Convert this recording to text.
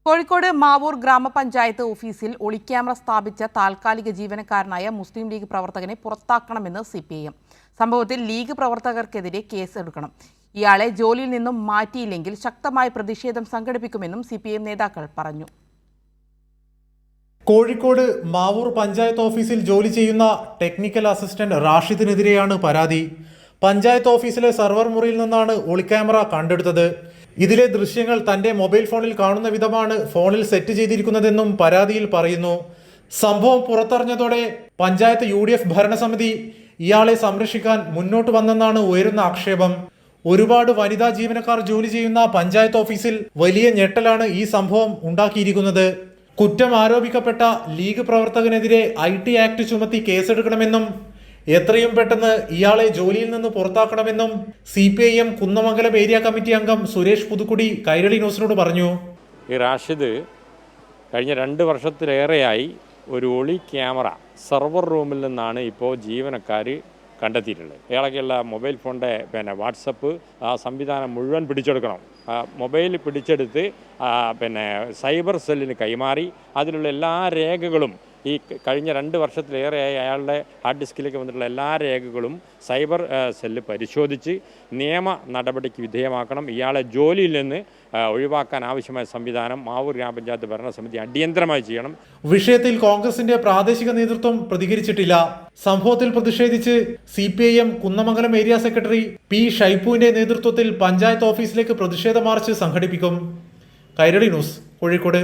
കോഴിക്കോട് മാവൂർ ഗ്രാമപഞ്ചായത്ത് ഓഫീസിൽ ഒളിക്യാമറ സ്ഥാപിച്ച താൽക്കാലിക ജീവനക്കാരനായ മുസ്ലിം ലീഗ് പ്രവർത്തകനെ പുറത്താക്കണമെന്ന് CPIM. സംഭവത്തിൽ ലീഗ് പ്രവർത്തകർക്കെതിരെ കേസെടുക്കണം. ഇയാളെ ജോലിയിൽ നിന്നും മാറ്റിയില്ലെങ്കിൽ ശക്തമായ പ്രതിഷേധം സംഘടിപ്പിക്കുമെന്നും CPIM നേതാക്കൾ പറഞ്ഞു. കോഴിക്കോട് മാവൂർ പഞ്ചായത്ത് ഓഫീസിൽ ജോലി ചെയ്യുന്ന ടെക്നിക്കൽ അസിസ്റ്റന്റ് റാഷിദിനെതിരെയാണ് പരാതി. പഞ്ചായത്ത് ഓഫീസിലെ സർവർ മുറിയിൽ നിന്നാണ് ഒളിക്യാമറ കണ്ടെടുത്തത്. ഇതിലെ ദൃശ്യങ്ങൾ തന്റെ മൊബൈൽ ഫോണിൽ കാണുന്ന വിധമാണ് ഫോണിൽ സെറ്റ് ചെയ്തിരിക്കുന്നതെന്നും പരാതിയിൽ പറയുന്നു. സംഭവം പുറത്തറിഞ്ഞതോടെ പഞ്ചായത്ത് UDF ഭരണസമിതി ഇയാളെ സംരക്ഷിക്കാൻ മുന്നോട്ട് വന്നെന്നാണ് ഉയരുന്ന ആക്ഷേപം. ഒരുപാട് വനിതാ ജീവനക്കാർ ജോലി ചെയ്യുന്ന പഞ്ചായത്ത് ഓഫീസിൽ വലിയ ഞെട്ടലാണ് ഈ സംഭവം ഉണ്ടാക്കിയിരിക്കുന്നത്. കുറ്റം ആരോപിക്കപ്പെട്ട ലീഗ് പ്രവർത്തകനെതിരെ IT ആക്ട് ചുമത്തി കേസെടുക്കണമെന്നും എത്രയും പെട്ടെന്ന് ഇയാളെ ജോലിയിൽ നിന്ന് പുറത്താക്കണമെന്നും CPIM കുന്നമംഗലം ഏരിയ കമ്മിറ്റി അംഗം സുരേഷ് പുതുക്കുടി കൈരളി ന്യൂസിനോട് പറഞ്ഞു. ഈ റാഷിദ് കഴിഞ്ഞ 2 വർഷത്തിലേറെയായി ഒരു ഒളി ക്യാമറ സർവർ റൂമിൽ നിന്നാണ് ഇപ്പോൾ ജീവനക്കാർ കണ്ടെത്തിയിട്ടുള്ളത്. ഇയാളൊക്കെയുള്ള മൊബൈൽ ഫോണിൻ്റെ വാട്സപ്പ് സംവിധാനം മുഴുവൻ പിടിച്ചെടുക്കണം. മൊബൈൽ പിടിച്ചെടുത്ത് സൈബർ സെല്ലിന് കൈമാറി അതിലുള്ള എല്ലാ രേഖകളും ഈ കഴിഞ്ഞ 2 വർഷത്തിലേറെയായി അയാളുടെ ഹാർഡ് ഡിസ്കിലേക്ക് വന്നിട്ടുള്ള എല്ലാ രേഖകളും സൈബർ സെല്ല് പരിശോധിച്ച് നിയമ നടപടിക്ക് വിധേയമാക്കണം. ഇയാളെ ജോലിയിൽ നിന്ന് ഒഴിവാക്കാൻ ആവശ്യമായ സംവിധാനം മാവൂർ ഗ്രാമപഞ്ചായത്ത് ഭരണസമിതി അടിയന്തരമായി ചെയ്യണം. വിഷയത്തിൽ കോൺഗ്രസിന്റെ പ്രാദേശിക നേതൃത്വം പ്രതികരിച്ചിട്ടില്ല. സംഭവത്തിൽ പ്രതിഷേധിച്ച് CPIM Kunnamangalam area secretary P. ഷൈപ്പുവിന്റെ നേതൃത്വത്തിൽ പഞ്ചായത്ത് ഓഫീസിലേക്ക് പ്രതിഷേധ മാർച്ച് സംഘടിപ്പിക്കും. കൈരളി ന്യൂസ്, കോഴിക്കോട്.